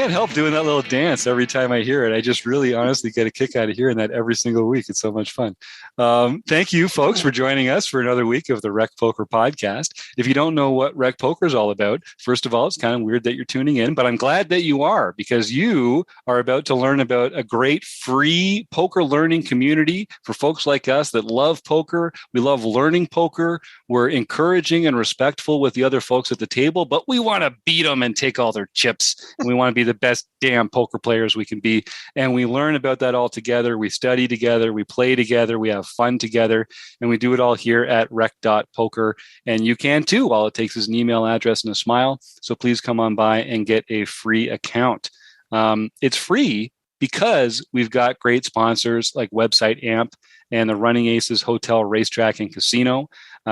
can't help doing that little dance every time I hear it. I just really honestly get a kick out of hearing that every single week. It's so much fun. Thank you, folks, for joining us for another week of the Rec Poker podcast. If you don't know what Rec Poker is all about, first of all, it's kind of weird that you're tuning in, but I'm glad that you are, because you are about to learn about a great free poker learning community for folks like us that love poker. We love learning poker. We're encouraging and respectful with the other folks at the table, but we want to beat them and take all their chips. And we want to be the best damn poker players we can be. And we learn about that all together. We study together. We play together. We have fun together. And we do it all here at rec.poker. And you can too. All it takes is an email address and a smile. So please come on by and get a free account. It's free because we've got great sponsors like Website Amp and the Running Aces Hotel, Racetrack, and Casino.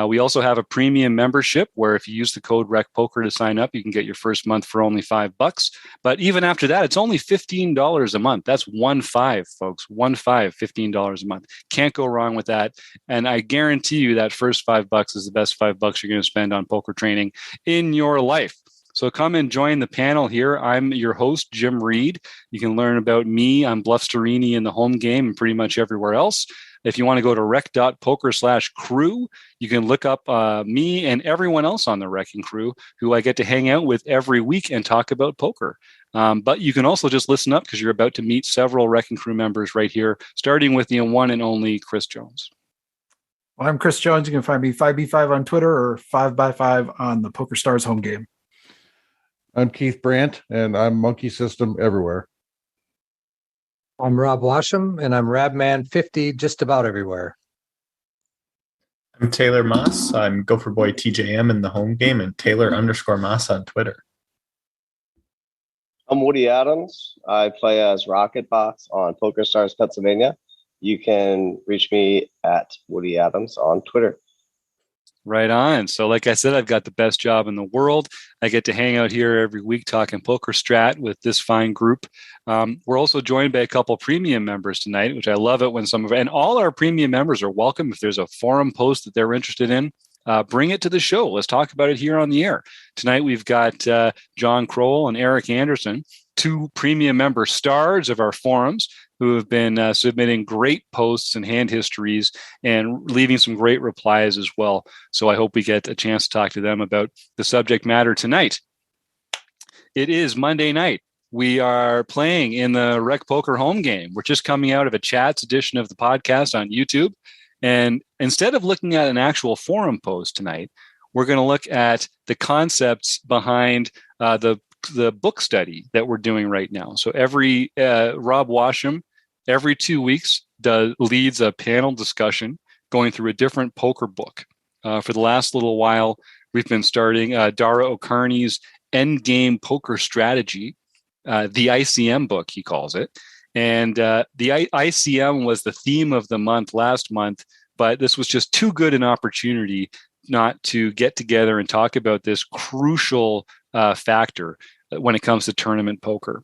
We also have a premium membership where if you use the code RECPOKER to sign up, you can get your first month for only $5. But even after that, it's only $15 a month. That's 1-5, folks. 1-5, $15 a month. Can't go wrong with that. And I guarantee you that first $5 is the best $5 you're going to spend on poker training in your life. So come and join the panel here. I'm your host, Jim Reid. You can learn about me on Bluffsterini in the home game and pretty much everywhere else. If you want to go to rec.poker/crew, you can look up me and everyone else on the Wrecking Crew who I get to hang out with every week and talk about poker. But you can also just listen up because you're about to meet several Wrecking Crew members right here, starting with the one and only Chris Jones. Well, I'm Chris Jones. You can find me 5B5 on Twitter or 5x5 on the Poker Stars home game. I'm Keith Brandt, and I'm Monkey System everywhere. I'm Rob Washam, and I'm Rabman50 just about everywhere. I'm Taylor Moss. I'm Gopher Boy TJM in the home game and Taylor_Moss on Twitter. I'm Woody Adams. I play as Rocket Box on Poker Stars Pennsylvania. You can reach me at Woody Adams on Twitter. Right on. So like I said, I've got the best job in the world. I get to hang out here every week talking poker strat with this fine group. We're also joined by a couple premium members tonight, which I love it when and all our premium members are welcome. If there's a forum post that they're interested in, bring it to the show. Let's talk about it here on the air. Tonight, we've got John Kroll and Eric Anderson, two premium member stars of our forums who have been submitting great posts and hand histories and leaving some great replies as well. So I hope we get a chance to talk to them about the subject matter tonight. It is Monday night. We are playing in the Rec Poker home game. We're just coming out of a chats edition of the podcast on YouTube. And instead of looking at an actual forum post tonight, we're going to look at the concepts behind the book study that we're doing right now. So every Rob Washam, every 2 weeks, leads a panel discussion going through a different poker book. For the last little while, we've been starting Dara O'Kearney's Endgame Poker Strategy, the ICM book, he calls it. And the ICM was the theme of the month last month, but this was just too good an opportunity not to get together and talk about this crucial factor when it comes to tournament poker.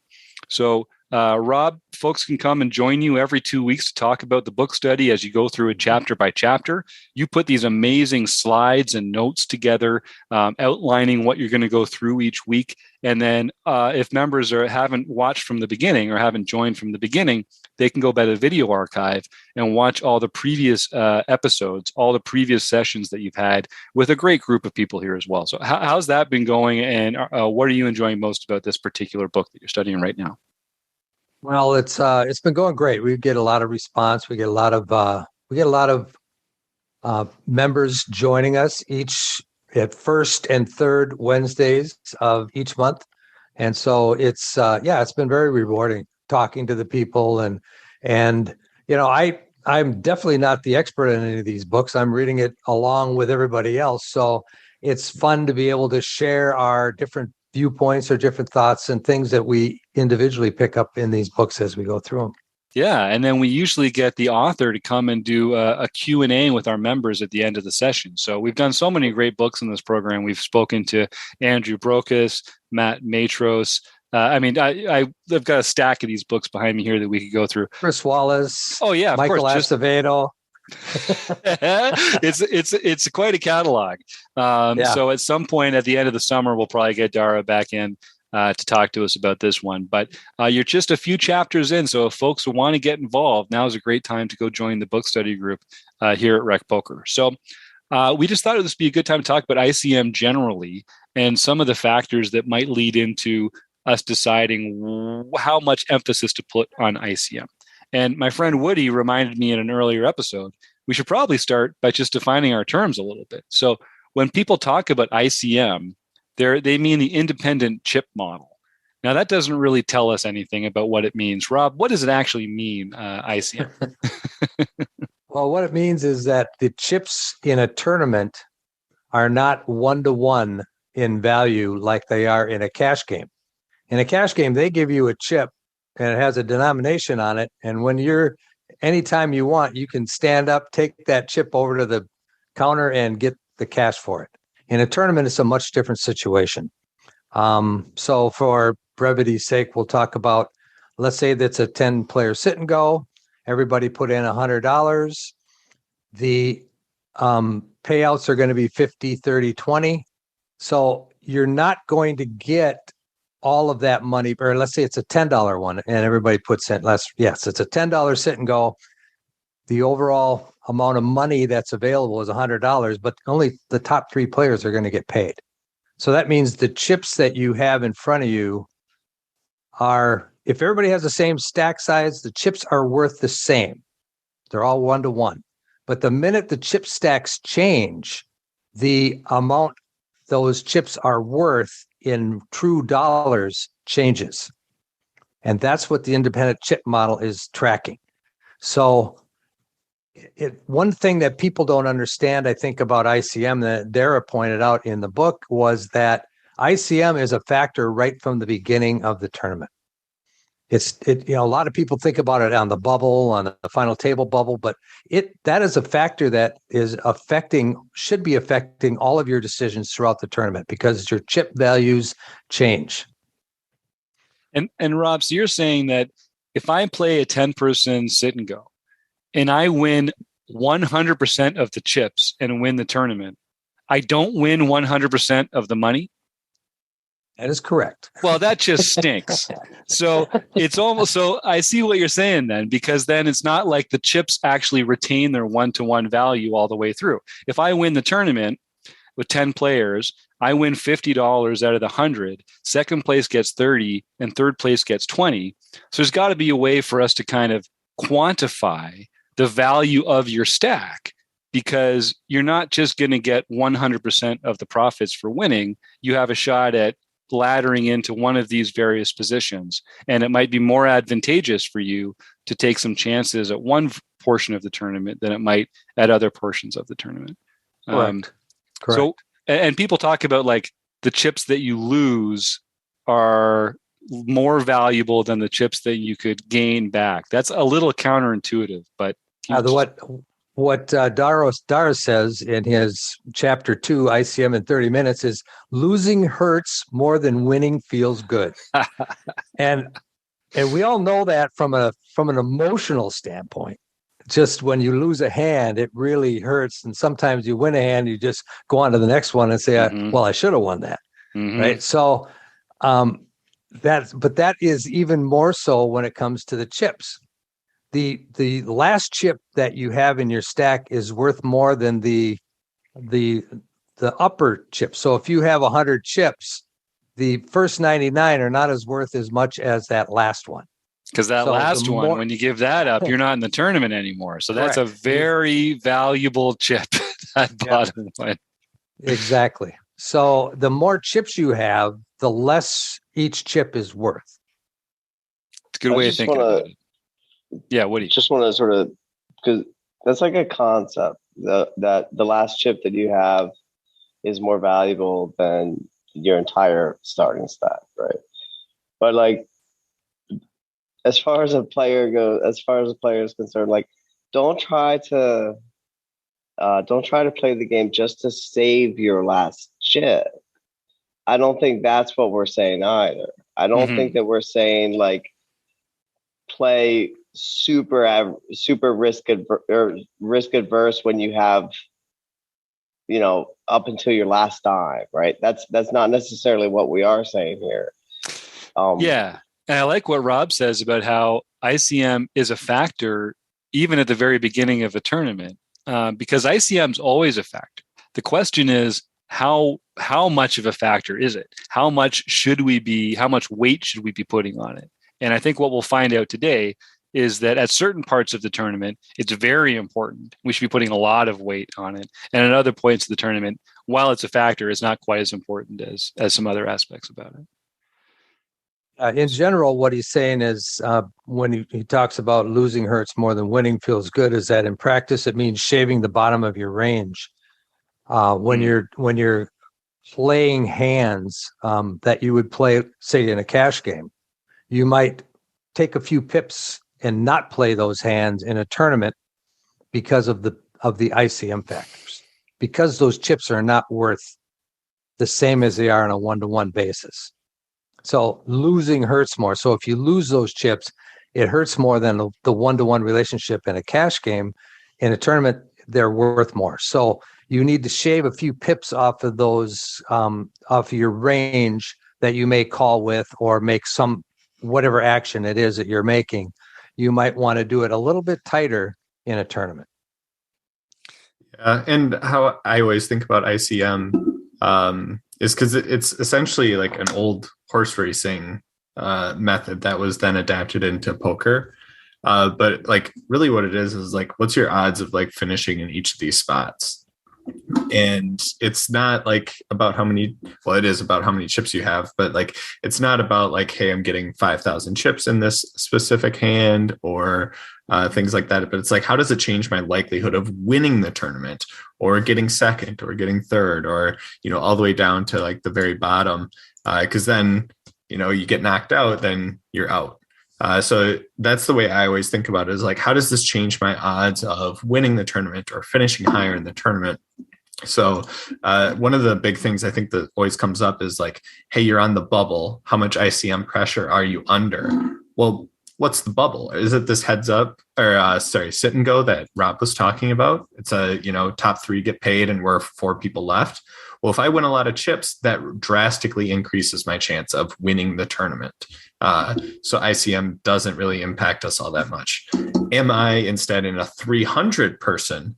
So, Rob, folks can come and join you every 2 weeks to talk about the book study as you go through it chapter by chapter. You put these amazing slides and notes together, outlining what you're going to go through each week. And then if members haven't watched from the beginning or haven't joined from the beginning, they can go by the video archive and watch all the previous episodes, all the previous sessions that you've had with a great group of people here as well. So how's that been going? And what are you enjoying most about this particular book that you're studying right now? Well, it's been going great. We get a lot of response. We get a lot of members joining us each at first and third Wednesdays of each month, and so it's been very rewarding talking to the people and I'm definitely not the expert in any of these books. I'm reading it along with everybody else, so it's fun to be able to share our different viewpoints or different thoughts and things that we individually pick up in these books as we go through them. Yeah, and then we usually get the author to come and do a Q&A with our members at the end of the session. So we've done so many great books in this program. We've spoken to Andrew Brokus, Matt Matros. I've got a stack of these books behind me here that we could go through. Chris Wallace. Oh yeah, Michael Acevedo. It's quite a catalog. So at some point at the end of the summer, we'll probably get Dara back in to talk to us about this one. But you're just a few chapters in, so if folks want to get involved, now is a great time to go join the book study group here at Rec.poker. So we just thought it would be a good time to talk about ICM generally and some of the factors that might lead into us deciding how much emphasis to put on ICM. And my friend Woody reminded me in an earlier episode, we should probably start by just defining our terms a little bit. So when people talk about ICM, they mean the independent chip model. Now, that doesn't really tell us anything about what it means. Rob, what does it actually mean, ICM? Well, what it means is that the chips in a tournament are not one-to-one in value like they are in a cash game. In a cash game, they give you a chip and it has a denomination on it. And anytime you want, you can stand up, take that chip over to the counter and get the cash for it. In a tournament, it's a much different situation. So for brevity's sake, we'll talk about, let's say that's a 10-player sit and go. Everybody put in $100. The payouts are going to be 50, 30, 20. So you're not going to get all of that money, or let's say it's a $10 one and everybody puts in less. Yes, it's a $10 sit and go. The overall amount of money that's available is $100, but only the top 3 players are going to get paid. So that means the chips that you have in front of you are, if everybody has the same stack size, the chips are worth the same. They're all 1-to-1. But the minute the chip stacks change, the amount those chips are worth in true dollars changes. And that's what the independent chip model is tracking. So one thing that people don't understand, I think, about ICM that Dara pointed out in the book was that ICM is a factor right from the beginning of the tournament. A lot of people think about it on the bubble, on the final table bubble, but that is a factor that should be affecting all of your decisions throughout the tournament because your chip values change. And Rob, so you're saying that if I play a 10-person sit and go and I win 100% of the chips and win the tournament, I don't win 100% of the money? That is correct. Well, that just stinks. So it's almost, so I see what you're saying then, because then it's not like the chips actually retain their 1-to-1 value all the way through. If I win the tournament with 10 players, I win $50 out of the 100. Second place gets 30 and third place gets 20. So there's got to be a way for us to kind of quantify the value of your stack, because you're not just going to get 100% of the profits for winning. You have a shot at laddering into one of these various positions, and it might be more advantageous for you to take some chances at one portion of the tournament than it might at other portions of the tournament. Correct. So, and people talk about like the chips that you lose are more valuable than the chips that you could gain back. That's a little counterintuitive, but what Dara says in his chapter 2, ICM in 30 minutes, is losing hurts more than winning feels good. and we all know that from an emotional standpoint. Just when you lose a hand, it really hurts. And sometimes you win a hand, you just go on to the next one and say, well, I should have won that. Mm-hmm. Right. So that is even more so when it comes to the chips. The last chip that you have in your stack is worth more than the upper chip. So if you have 100 chips, the first 99 are not worth as much as that last one. Because that last one, when you give that up, you're not in the tournament anymore. So that's a very valuable chip. That bottom one. Exactly. So the more chips you have, the less each chip is worth. It's a good way of thinking about it. Yeah, what do you just want to sort of, because that's like a concept that the last chip that you have is more valuable than your entire starting stack, right? But like, as far as a player is concerned, like, don't try to play the game just to save your last chip. I don't think that's what we're saying either. I don't think that we're saying like play super risk adverse when you have, up until your last dime, right? That's not necessarily what we are saying here. Yeah. And I like what Rob says about how ICM is a factor even at the very beginning of a tournament, because ICM is always a factor. The question is, how much of a factor is it? How much weight should we be putting on it? And I think what we'll find out today is that at certain parts of the tournament, it's very important. We should be putting a lot of weight on it. And at other points of the tournament, while it's a factor, it's not quite as important as some other aspects about it. In general, what he's saying is when he talks about losing hurts more than winning feels good, is that in practice, it means shaving the bottom of your range. When you're playing hands that you would play, say, in a cash game, you might take a few pips and not play those hands in a tournament because of the ICM factors, because those chips are not worth the same as they are on a one-to-one basis. So losing hurts more. So if you lose those chips, it hurts more than the one-to-one relationship in a cash game. In a tournament, they're worth more. So you need to shave a few pips off of those, off of your range that you may call with, or make some, whatever action it is that you're making. You might want to do it a little bit tighter in a tournament. Yeah, and how I always think about ICM is because it's essentially like an old horse racing method that was then adapted into poker. But like really what it is like, what's your odds of like finishing in each of these spots? And it's not like about how many, well, it is about how many chips you have, but like, it's not about like, hey, I'm getting 5,000 chips in this specific hand or things like that. But it's like, how does it change my likelihood of winning the tournament or getting second or getting third or, all the way down to like the very bottom? Because then, you get knocked out, then you're out. So that's the way I always think about it, is like, how does this change my odds of winning the tournament or finishing higher in the tournament? So one of the big things I think that always comes up is like, hey, you're on the bubble. How much ICM pressure are you under? Well, what's the bubble? Is it this heads up or sit and go that Rob was talking about? It's a, top 3 get paid and we're 4 people left. Well, if I win a lot of chips, that drastically increases my chance of winning the tournament. So ICM doesn't really impact us all that much. Am I instead in a 300 person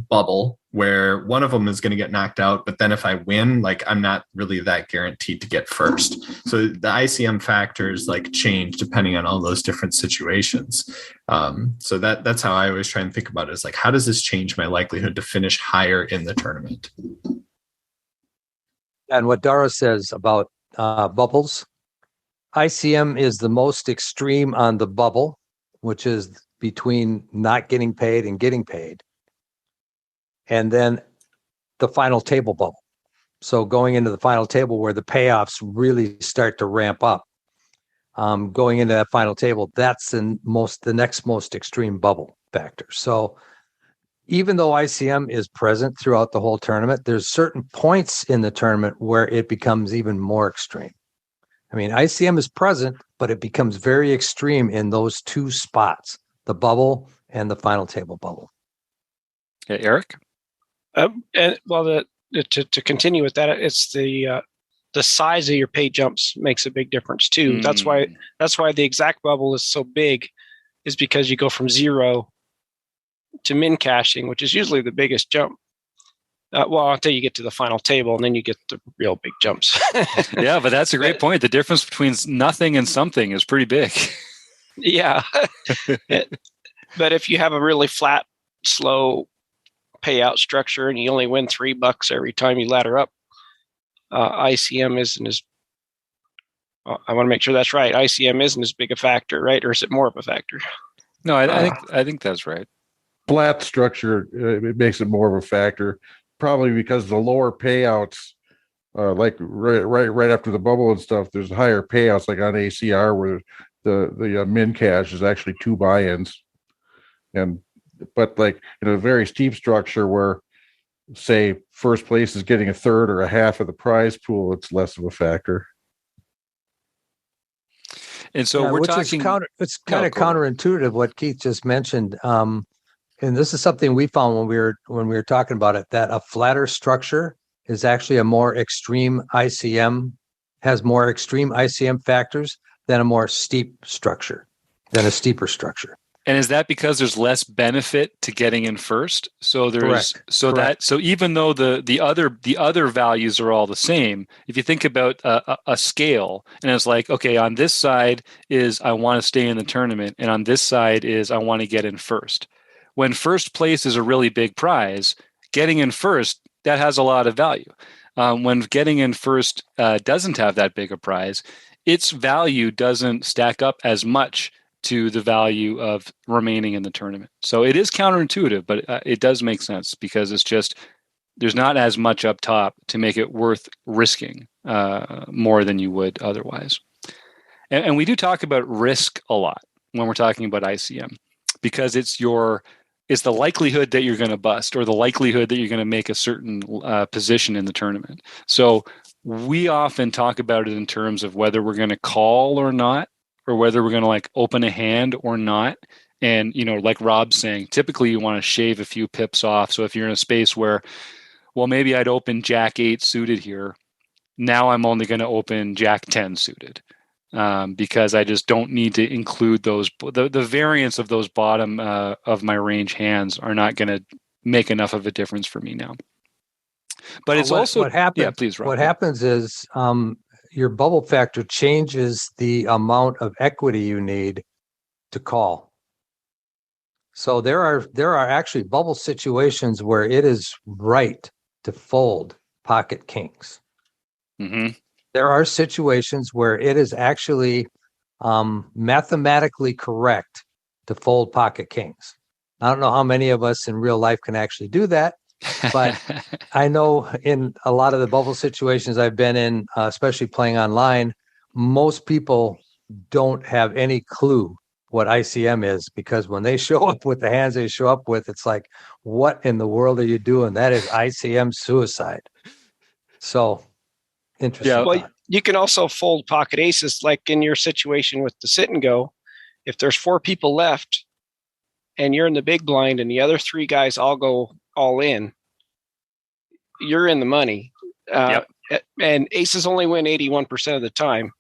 bubble where one of them is going to get knocked out, but then if I win, like I'm not really that guaranteed to get first. So the ICM factors like change depending on all those different situations. So that's how I always try and think about it, is like, how does this change my likelihood to finish higher in the tournament? And what Dara says about bubbles, ICM is the most extreme on the bubble, which is between not getting paid and getting paid. And then the final table bubble. So going into the final table where the payoffs really start to ramp up, going into that final table, that's the next most extreme bubble factor. So even though ICM is present throughout the whole tournament, there's certain points in the tournament where it becomes even more extreme. I mean, ICM is present, but it becomes very extreme in those 2 spots, the bubble and the final table bubble. Okay, Eric? And well, to continue with that, it's the size of your pay jumps makes a big difference too. That's why the exact bubble is so big, is because you go from 0 to min cashing, which is usually the biggest jump. Until you get to the final table, and then you get the real big jumps. Yeah, but that's a great point. The difference between nothing and something is pretty big. Yeah. But if you have a really flat, slow payout structure and you only win $3 every time you ladder up, ICM isn't as, I want to make sure that's right. ICM isn't as big a factor, right? Or is it more of a factor? No, I think that's right. Flat structure, it makes it more of a factor, probably because the lower payouts, like right after the bubble and stuff, there's higher payouts, like on ACR where the min cash is actually 2 buy-ins, but like in a very steep structure where, say, first place is getting a third or a half of the prize pool, it's less of a factor. And so we're talking. It's kind of counterintuitive what Keith just mentioned, and this is something we found when we were talking about it, that a flatter structure is actually a more extreme ICM has more extreme ICM factors than a steeper structure. And is that because there's less benefit to getting in first? So there's Correct. so even though the other values are all the same, if you think about a scale, and it's like, okay, on this side is I want to stay in the tournament, and on this side is I want to get in first. When first place is a really big prize, getting in first, that has a lot of value. When getting in first doesn't have that big a prize, its value doesn't stack up as much to the value of remaining in the tournament. So it is counterintuitive, but it does make sense because it's just there's not as much up top to make it worth risking more than you would otherwise. And we do talk about risk a lot when we're talking about ICM because it's the likelihood that you're going to bust or the likelihood that you're going to make a certain position in the tournament. So we often talk about it in terms of whether we're going to call or not, or whether we're going to like open a hand or not. And, like Rob's saying, typically you want to shave a few pips off. So if you're in a space where, well, maybe I'd open Jack 8 suited here. Now I'm only going to open Jack 10 suited because I just don't need to include those. The variance of those bottom of my range hands are not going to make enough of a difference for me now. But it's also what happens. Yeah, please, Rob. What happens is your bubble factor changes the amount of equity you need to call. So there are actually bubble situations where it is right to fold pocket kings. Mm-hmm. There are situations where it is actually mathematically correct to fold pocket kings. I don't know how many of us in real life can actually do that, but I know in a lot of the bubble situations I've been in, especially playing online, most people don't have any clue what ICM is because when they show up with the hands they show up with, it's like, what in the world are you doing? That is ICM suicide. So interesting. Yeah. Well, you can also fold pocket aces, like in your situation with the sit and go. If there's 4 people left and you're in the big blind and the other 3 guys all go all in, you're in the money. Yep. And aces only win 81% of the time.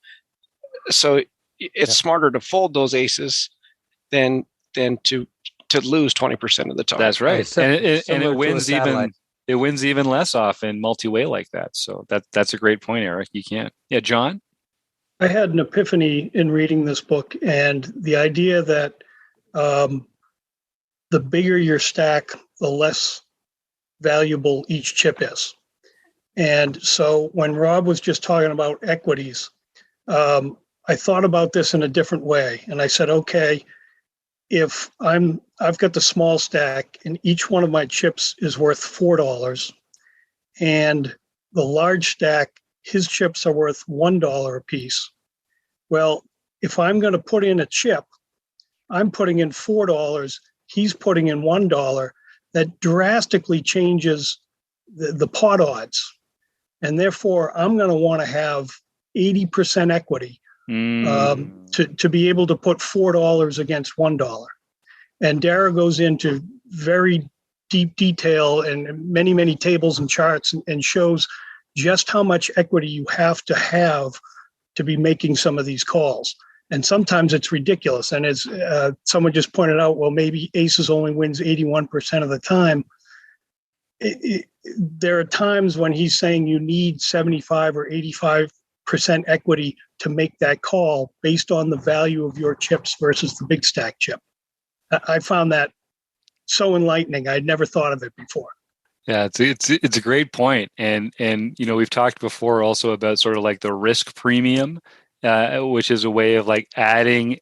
So it's smarter to fold those aces than to lose 20% of the time. That's right. And it wins even less often multi-way like that. So that's a great point, Eric. You can't. Yeah, John? I had an epiphany in reading this book, and the idea that the bigger your stack, the less valuable each chip is. And so when Rob was just talking about equities, I thought about this in a different way. And I said, okay, if I've got the small stack and each one of my chips is worth $4, and the large stack, his chips are worth $1 a piece. Well, if I'm going to put in a chip, I'm putting in $4, he's putting in $1. That drastically changes the pot odds. And therefore, I'm going to want to have 80% equity to be able to put $4 against $1. And Dara goes into very deep detail and many, many tables and charts and shows just how much equity you have to be making some of these calls. And sometimes it's ridiculous. And as someone just pointed out, well, maybe aces only wins 81% of the time. There are times when he's saying you need 75 or 85% equity to make that call based on the value of your chips versus the big stack chip. I found that so enlightening. I'd never thought of it before. Yeah, it's a great point. And we've talked before also about sort of like the risk premium, which is a way of like adding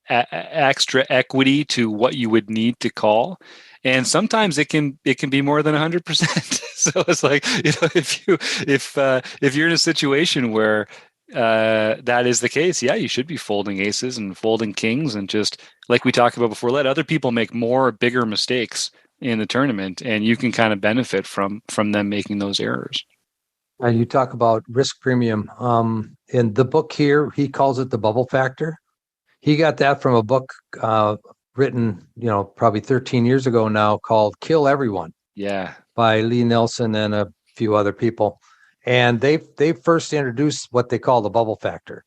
extra equity to what you would need to call. And sometimes it can be more than 100%. So it's like, if you're in a situation where that is the case, yeah, you should be folding aces and folding kings, and just like we talked about before, let other people make bigger mistakes in the tournament, and you can kind of benefit from them making those errors. You talk about risk premium. In the book here, he calls it the bubble factor. He got that from a book written, probably 13 years ago now, called Kill Everyone. Yeah. By Lee Nelson and a few other people. and they first introduced what they call the bubble factor.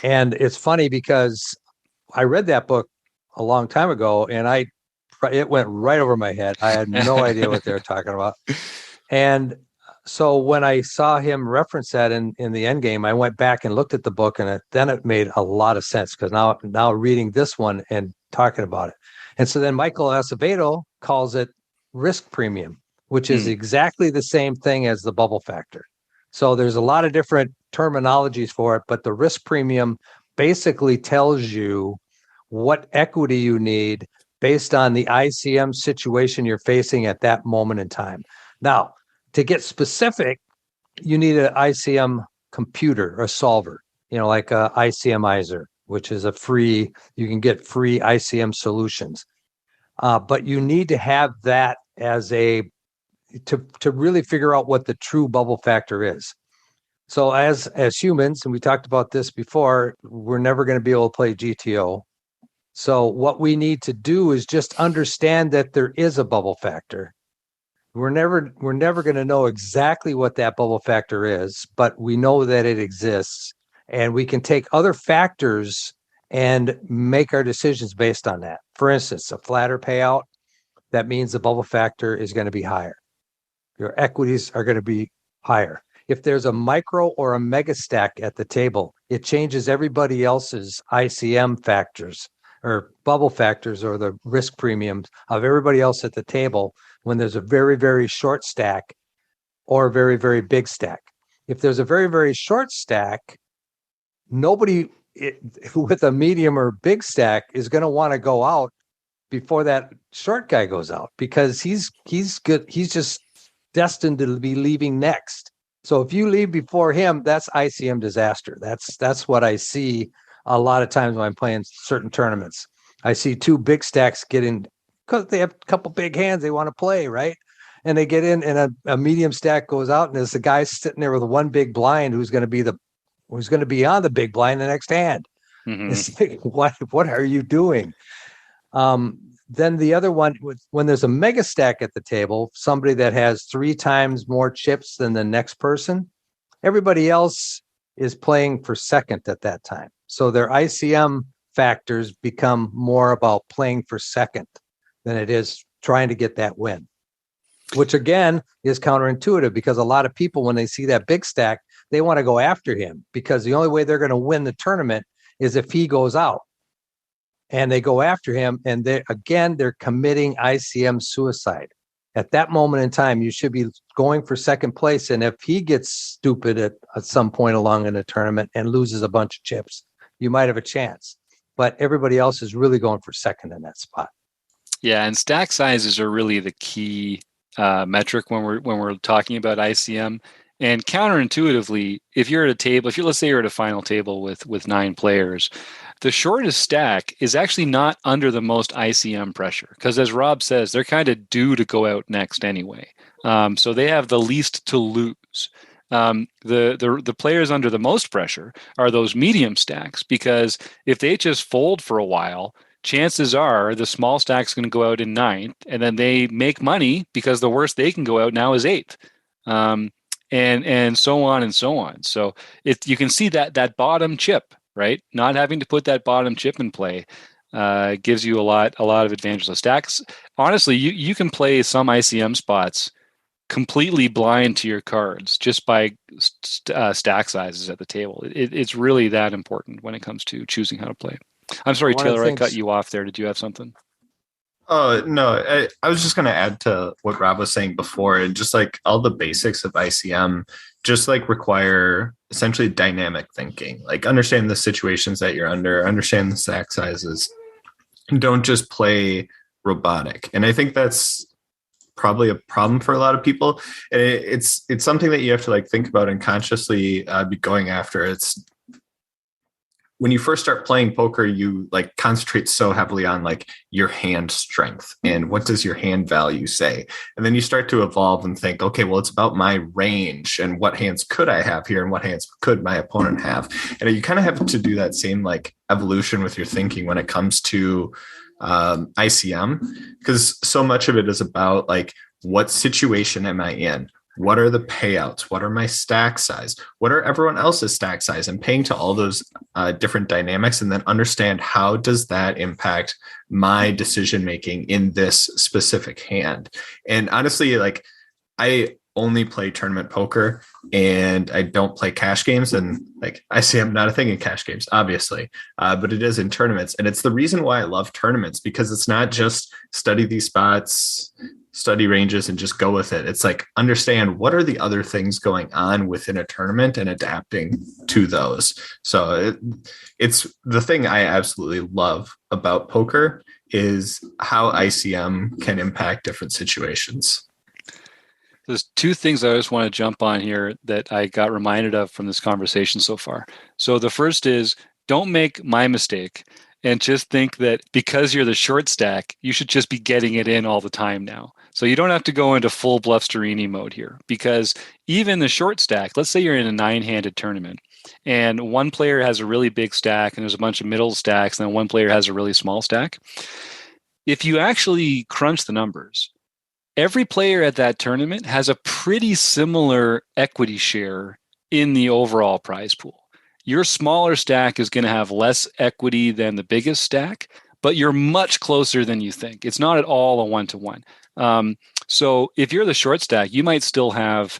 And it's funny because I read that book a long time ago, and it went right over my head. I had no idea what they were talking about. And so when I saw him reference that in the Endgame, I went back and looked at the book, and then it made a lot of sense, because now reading this one and talking about it. And so then Michael Acevedo calls it risk premium, which is exactly the same thing as the bubble factor. So there's a lot of different terminologies for it, but the risk premium basically tells you what equity you need based on the ICM situation you're facing at that moment in time. Now, to get specific, you need an ICM computer or solver, like a ICMizer, which is you can get free ICM solutions. But you need to have that to really figure out what the true bubble factor is. So as humans, and we talked about this before, we're never going to be able to play GTO. So what we need to do is just understand that there is a bubble factor. We're never going to know exactly what that bubble factor is, but we know that it exists, and we can take other factors and make our decisions based on that. For instance, a flatter payout, that means the bubble factor is going to be higher. Your equities are going to be higher. If there's a micro or a mega stack at the table, it changes everybody else's ICM factors or bubble factors or the risk premiums of everybody else at the table when there's a very, very short stack or a very, very big stack. If there's a very, very short stack, nobody with a medium or big stack is going to want to go out before that short guy goes out, because he's good. He's just destined to be leaving next. So if you leave before him, that's ICM disaster. That's what I see a lot of times when I'm playing certain tournaments. I see two big stacks get in because they have a couple big hands they want to play, right? And they get in, and a medium stack goes out, and there's a guy sitting there with one big blind who's going to be on the big blind the next hand. Mm-hmm. It's like, what are you doing? Then the other one, when there's a mega stack at the table, somebody that has 3 times more chips than the next person, everybody else is playing for second at that time. So their ICM factors become more about playing for second than it is trying to get that win, which again is counterintuitive, because a lot of people, when they see that big stack, they want to go after him, because the only way they're going to win the tournament is if he goes out. And they go after him, and they're committing ICM suicide. At that moment in time, you should be going for second place. And if he gets stupid at some point along in the tournament and loses a bunch of chips, you might have a chance. But everybody else is really going for second in that spot. Yeah, and stack sizes are really the key metric when we're talking about ICM. And counterintuitively, if you're at a table, let's say you're at a final table with 9 players, the shortest stack is actually not under the most ICM pressure, because as Rob says, they're kind of due to go out next anyway. So they have the least to lose. The players under the most pressure are those medium stacks, because if they just fold for a while, chances are the small stack's going to go out in 9th, and then they make money because the worst they can go out now is 8th. And so on and so on. So you can see that bottom chip, right? Not having to put that bottom chip in play gives you a lot of advantages. So stacks, honestly, you can play some ICM spots completely blind to your cards just by stack sizes at the table. It's really that important when it comes to choosing how to play. I'm sorry, Taylor, I cut you off there. Did you have something? Oh, no, I was just going to add to what Rob was saying before, and just like all the basics of ICM just like require essentially dynamic thinking, like understand the situations that you're under, understand the stack sizes, and don't just play robotic. And I think that's probably a problem for a lot of people. And it's something that you have to like think about and consciously be going after. It's when you first start playing poker, you like concentrate so heavily on like your hand strength and what does your hand value say? And then you start to evolve and think, okay, well, it's about my range and what hands could I have here and what hands could my opponent have? And you kind of have to do that same like evolution with your thinking when it comes to ICM, because so much of it is about like, what situation am I in? what are the payouts? What are my stack size? What are everyone else's stack size? And paying to all those different dynamics, and then understand how does that impact my decision making in this specific hand. And honestly, like, I only play tournament poker and I don't play cash games. And like, I say I'm not a thing in cash games, obviously, but it is in tournaments. And it's the reason why I love tournaments, because it's not just study these spots, study ranges, and just go with it. It's like, understand what are the other things going on within a tournament and adapting to those. So it's the thing I absolutely love about poker is how ICM can impact different situations. There's two things I just want to jump on here that I got reminded of from this conversation so far. So the first is, don't make my mistake and just think that because you're the short stack, you should just be getting it in all the time now. So you don't have to go into full Bluffsterini mode here, because even the short stack, let's say you're in a 9-handed tournament and one player has a really big stack and there's a bunch of middle stacks, and then one player has a really small stack. If you actually crunch the numbers, every player at that tournament has a pretty similar equity share in the overall prize pool. Your smaller stack is going to have less equity than the biggest stack, but you're much closer than you think. It's not at all a one-to-one. So if you're the short stack, you might still have,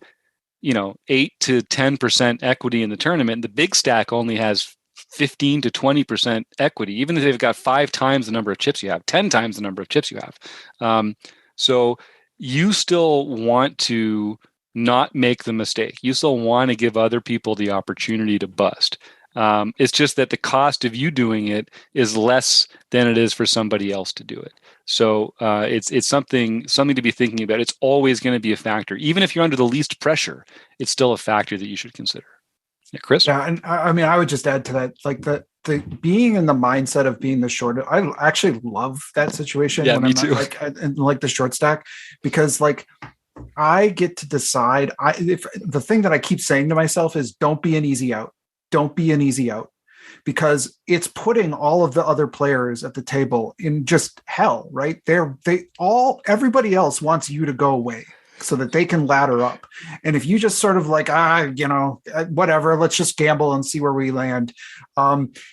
8 to 10% equity in the tournament. The big stack only has 15 to 20% equity, even if they've got 5 times the number of chips you have, 10 times the number of chips you have. So you still want to not make the mistake. You still want to give other people the opportunity to bust. It's just that the cost of you doing it is less than it is for somebody else to do it. So it's something to be thinking about. It's always going to be a factor. Even if you're under the least pressure, it's still a factor that you should consider. Yeah, Chris? Yeah, and I mean, I would just add to that, like the being in the mindset of being the short. I actually love that situation. Yeah, when me I'm too. Like the short stack, because like I get to decide. If the thing that I keep saying to myself is, don't be an easy out. Don't be an easy out, because it's putting all of the other players at the table in just hell, right? Everybody else wants you to go away so that they can ladder up. And if you just sort of like, whatever, let's just gamble and see where we land.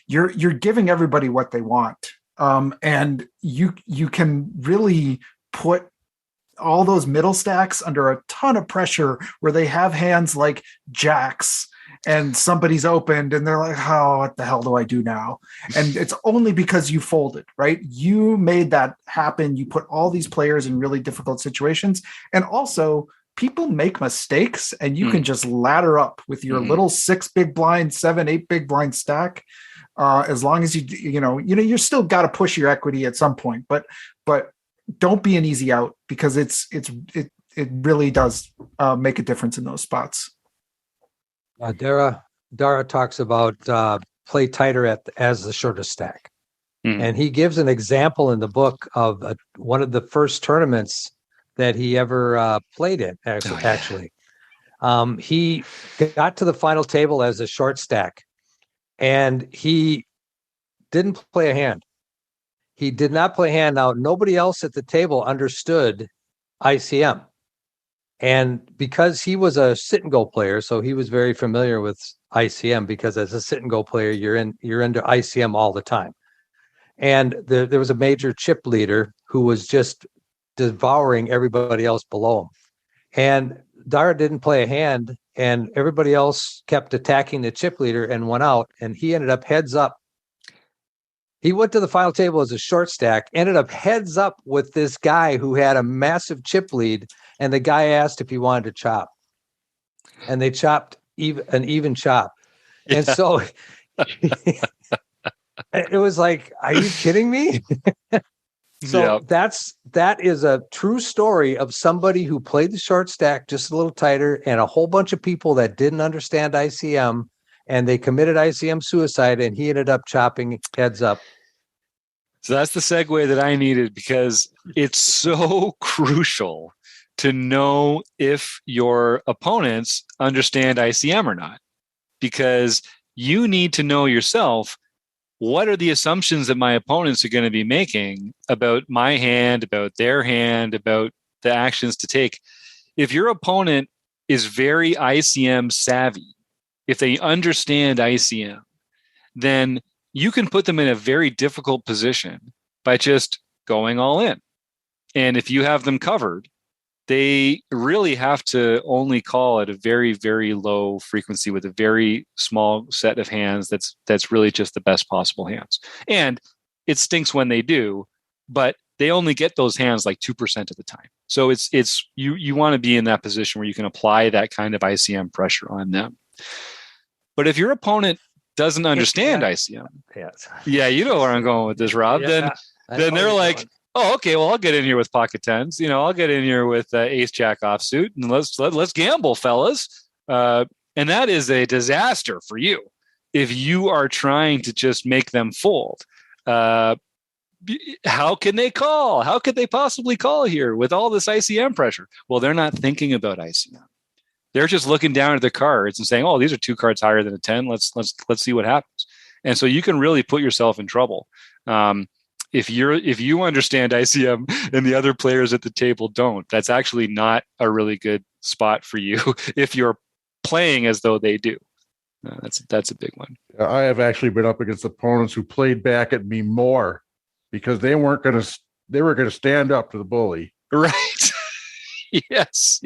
You're giving everybody what they want. And you can really put all those middle stacks under a ton of pressure where they have hands like jacks and somebody's opened and they're like, oh, what the hell do I do now? And it's only because you folded, right? You made that happen. You put all these players in really difficult situations. And also, people make mistakes, and you can just ladder up with your little 6 big blind, 7, 8 big blind stack. As long as you're still got to push your equity at some point, but don't be an easy out, because it really does make a difference in those spots. Dara talks about play tighter as the shortest stack. And he gives an example in the book of one of the first tournaments that he ever played in, actually. He got to the final table as a short stack, and he didn't play a hand. He did not play a hand. Now, nobody else at the table understood ICM. And because he was a sit and go player, so he was very familiar with ICM, because as a sit and go player, you're into ICM all the time. And there was a major chip leader who was just devouring everybody else below him. And Dara didn't play a hand, and everybody else kept attacking the chip leader and went out, and he ended up heads up. He went to the final table as a short stack, ended up heads up with this guy who had a massive chip lead, and the guy asked if he wanted to chop. And they chopped an even chop. Yeah. And so it was like, are you kidding me? So that is a true story of somebody who played the short stack just a little tighter, and a whole bunch of people that didn't understand ICM, and they committed ICM suicide, and he ended up chopping heads up. So that's the segue that I needed, because it's so crucial to know if your opponents understand ICM or not, because you need to know yourself, what are the assumptions that my opponents are going to be making about my hand, about their hand, about the actions to take. If your opponent is very ICM savvy, if they understand ICM, then you can put them in a very difficult position by just going all in. And if you have them covered, they really have to only call at a very, very low frequency with a very small set of hands. That's really just the best possible hands. And it stinks when they do, but they only get those hands like 2% of the time. So it's you want to be in that position where you can apply that kind of ICM pressure on them. But if your opponent doesn't understand ICM, yeah, you know where I'm going with this, Rob. Then they're like, oh, okay, well, I'll get in here with pocket tens. I'll get in here with ace jack offsuit, and let's gamble, fellas. And that is a disaster for you if you are trying to just make them fold. How can they call? How could they possibly call here with all this ICM pressure? Well, they're not thinking about ICM. They're just looking down at the cards and saying, "Oh, these are 2 cards higher than a 10. Let's see what happens." And so you can really put yourself in trouble. If you understand ICM and the other players at the table don't, that's actually not a really good spot for you if you're playing as though they do. That's a big one. I have actually been up against opponents who played back at me more because they were going to stand up to the bully. Right. Yes.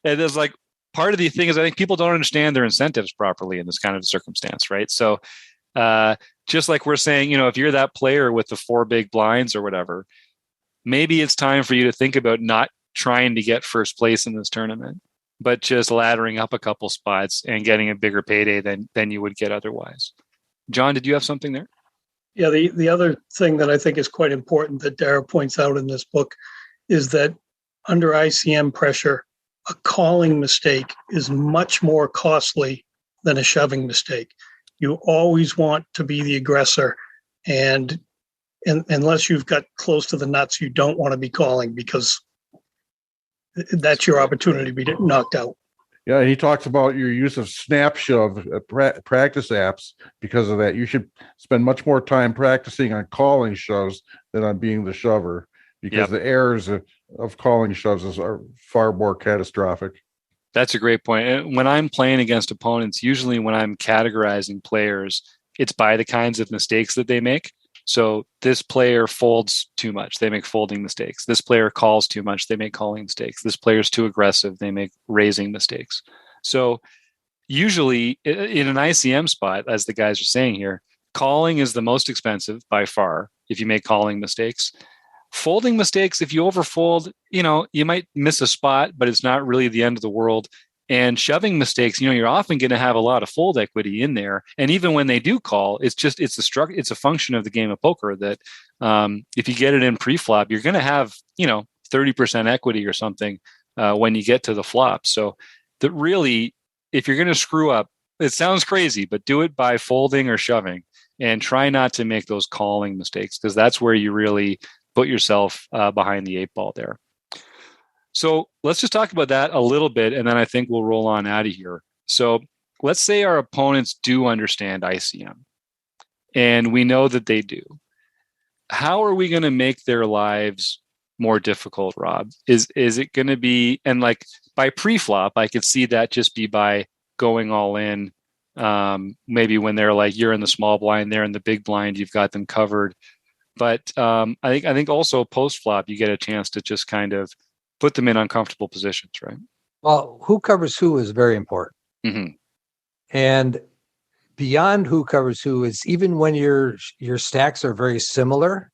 And there's like part of the thing is I think people don't understand their incentives properly in this kind of circumstance, right? So just like we're saying, if you're that player with the 4 big blinds or whatever, maybe it's time for you to think about not trying to get first place in this tournament, but just laddering up a couple spots and getting a bigger payday than you would get otherwise. John, did you have something there? Yeah, the other thing that I think is quite important that Dara points out in this book is that under ICM pressure, a calling mistake is much more costly than a shoving mistake. You always want to be the aggressor, and unless you've got close to the nuts, you don't want to be calling because that's your opportunity to be knocked out. Yeah, he talks about your use of snap shove practice apps. Because of that, you should spend much more time practicing on calling shoves than on being the shover, because the errors of calling shoves are far more catastrophic. That's a great point. And when I'm playing against opponents, usually when I'm categorizing players, it's by the kinds of mistakes that they make. So this player folds too much, they make folding mistakes. This player calls too much, they make calling mistakes. This player's too aggressive, they make raising mistakes. So usually in an ICM spot, as the guys are saying here, calling is the most expensive by far if you make calling mistakes. Folding mistakes, if you overfold, you might miss a spot, but it's not really the end of the world. And shoving mistakes, you're often going to have a lot of fold equity in there. And even when they do call, it's a function of the game of poker that if you get it in pre-flop, you're going to have 30% equity or something when you get to the flop. So that really, if you're going to screw up, it sounds crazy, but do it by folding or shoving, and try not to make those calling mistakes, because that's where you really put yourself behind the 8 ball there. So let's just talk about that a little bit, and then I think we'll roll on out of here. So let's say our opponents do understand ICM, and we know that they do. How are we going to make their lives more difficult, Rob? Is it going to be, and like by pre-flop, I could see that just be by going all in. Maybe when they're like, you're in the small blind, they're in the big blind, you've got them covered. But I think also post-flop, you get a chance to just kind of put them in uncomfortable positions, right? Well, who covers who is very important. Mm-hmm. And beyond who covers who is even when your stacks are very similar,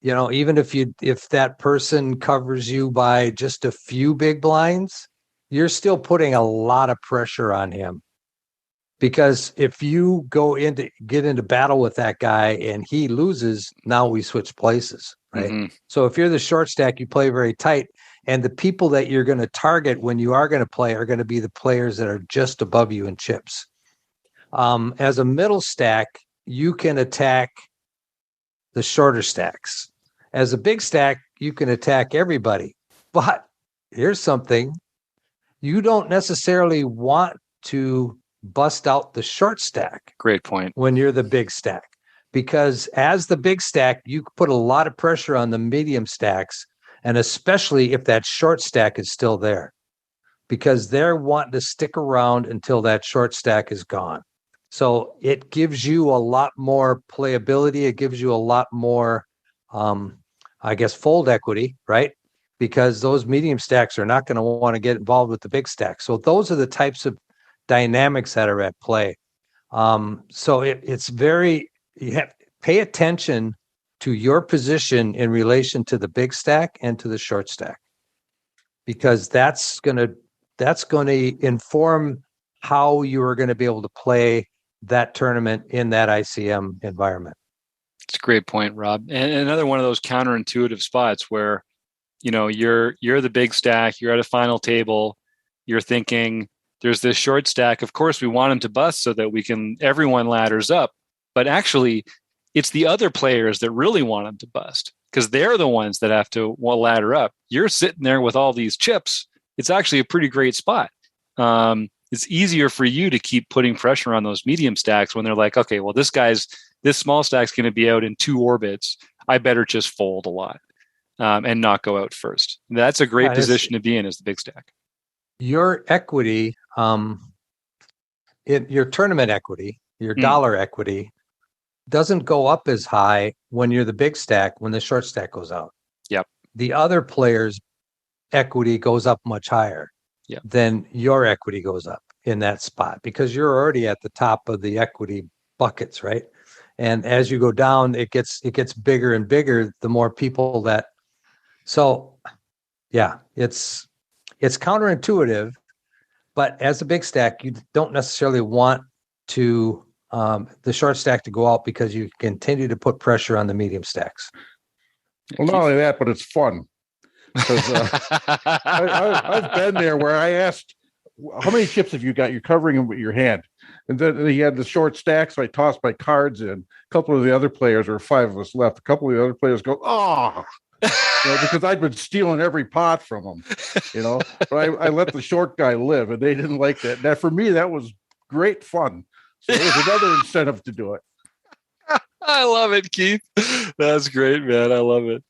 even if that person covers you by just a few big blinds, you're still putting a lot of pressure on him. Because if you get into battle with that guy and he loses, now we switch places, right? Mm-hmm. So if you're the short stack, you play very tight, and the people that you're going to target when you are going to play are going to be the players that are just above you in chips. As a middle stack, you can attack the shorter stacks. As a big stack, you can attack everybody. But here's something: you don't necessarily want to bust out the short stack. Great point. When you're the big stack, because as the big stack, you put a lot of pressure on the medium stacks, and especially if that short stack is still there. because they're wanting to stick around until that short stack is gone. So it gives you a lot more playability. It gives you a lot more, fold equity, right? Because those medium stacks are not going to want to get involved with the big stack. So those are the types of dynamics that are at play. So it's very, you have to pay attention to your position in relation to the big stack and to the short stack, because that's going to inform how you are going to be able to play that tournament in that ICM environment. It's a great point, Rob. And another one of those counterintuitive spots where, you're the big stack, you're at a final table, you're thinking there's this short stack. Of course, we want him to bust so that everyone ladders up. But actually, it's the other players that really want him to bust, because they're the ones that have to ladder up. You're sitting there with all these chips. It's actually a pretty great spot. It's easier for you to keep putting pressure on those medium stacks when they're like, okay, well, this small stack's going to be out in 2 orbits. I better just fold a lot and not go out first. That's a great position to be in as the big stack. Your equity, your tournament equity, your dollar equity doesn't go up as high when you're the big stack, when the short stack goes out. Yep. The other player's equity goes up much higher. Yep. Then your equity goes up in that spot because you're already at the top of the equity buckets, right? And as you go down, it gets bigger and bigger the more people that. So, yeah, it's counterintuitive, but as a big stack, you don't necessarily want to the short stack to go out because you continue to put pressure on the medium stacks. Well, not only that, but it's fun. Because I've been there where I asked, how many chips have you got? You're covering them with your hand. And then he had the short stack, so I tossed my cards in. A couple of the other players, or 5 of us left, a couple of the other players go, because I'd been stealing every pot from them, But I let the short guy live, and they didn't like that. Now, for me, that was great fun. So it was another incentive to do it. I love it, Keith. That's great, man. I love it.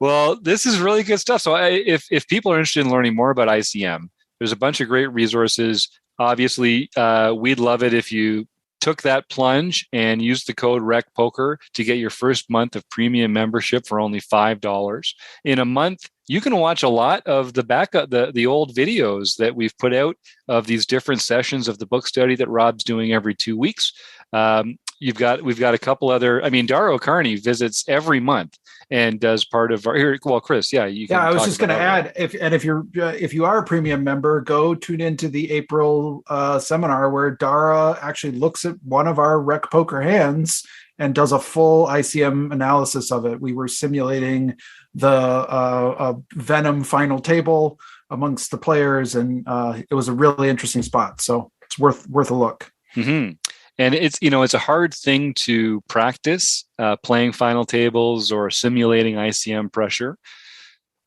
Well, this is really good stuff. So if people are interested in learning more about ICM, there's a bunch of great resources. Obviously, we'd love it if you took that plunge and used the code rec.poker to get your first month of premium membership for only $5. In a month, you can watch a lot of the old videos that we've put out of these different sessions of the book study that Rob's doing every 2 weeks. We've got a couple other. Dara O'Carney visits every month and does part of our here. Well, Chris, yeah, you can. Yeah, I was just going to add, if you are a premium member, go tune into the April seminar where Dara actually looks at one of our rec poker hands and does a full ICM analysis of it. We were simulating the Venom final table amongst the players, and it was a really interesting spot. So it's worth a look. Mm-hmm. And it's a hard thing to practice playing final tables or simulating ICM pressure,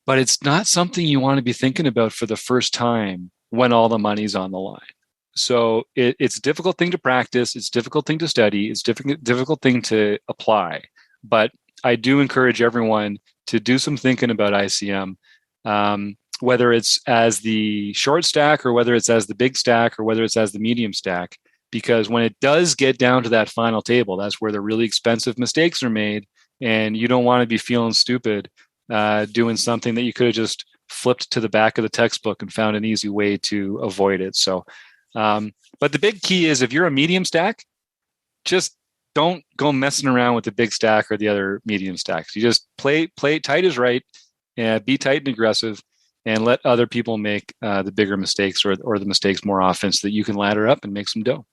but it's not something you want to be thinking about for the first time when all the money's on the line. So it's a difficult thing to practice. It's a difficult thing to study. It's a difficult thing to apply. But I do encourage everyone to do some thinking about ICM, whether it's as the short stack or whether it's as the big stack or whether it's as the medium stack. Because when it does get down to that final table, that's where the really expensive mistakes are made. And you don't want to be feeling stupid doing something that you could have just flipped to the back of the textbook and found an easy way to avoid it. So, but the big key is if you're a medium stack, just don't go messing around with the big stack or the other medium stacks. You just play tight is right, be tight and aggressive, and let other people make the bigger mistakes or the mistakes more often so that you can ladder up and make some dough.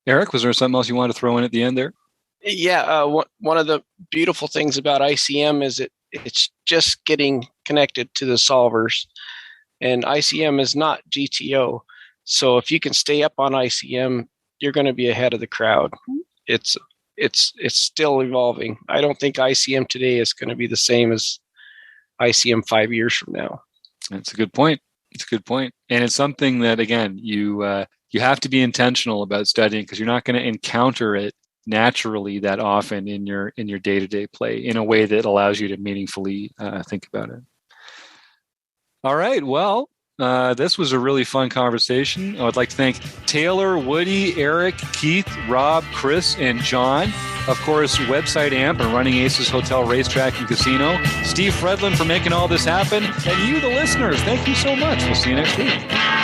Eric, was there something else you wanted to throw in at the end there? Yeah, one of the beautiful things about ICM is it's just getting connected to the solvers, and ICM is not GTO. So if you can stay up on ICM, you're going to be ahead of the crowd. It's still evolving. I don't think ICM today is going to be the same as ICM 5 years from now. That's a good point. It's a good point. And it's something that, again, you have to be intentional about studying because you're not going to encounter it naturally that often in your day-to-day play in a way that allows you to meaningfully think about it. All right. Well, This was a really fun conversation. I would like to thank Taylor, Woody, Eric, Keith, Rob, Chris, and John. Of course, Website Amp and Running Aces Hotel, Racetrack, and Casino. Steve Fredlin for making all this happen. And you, the listeners, thank you so much. We'll see you next week.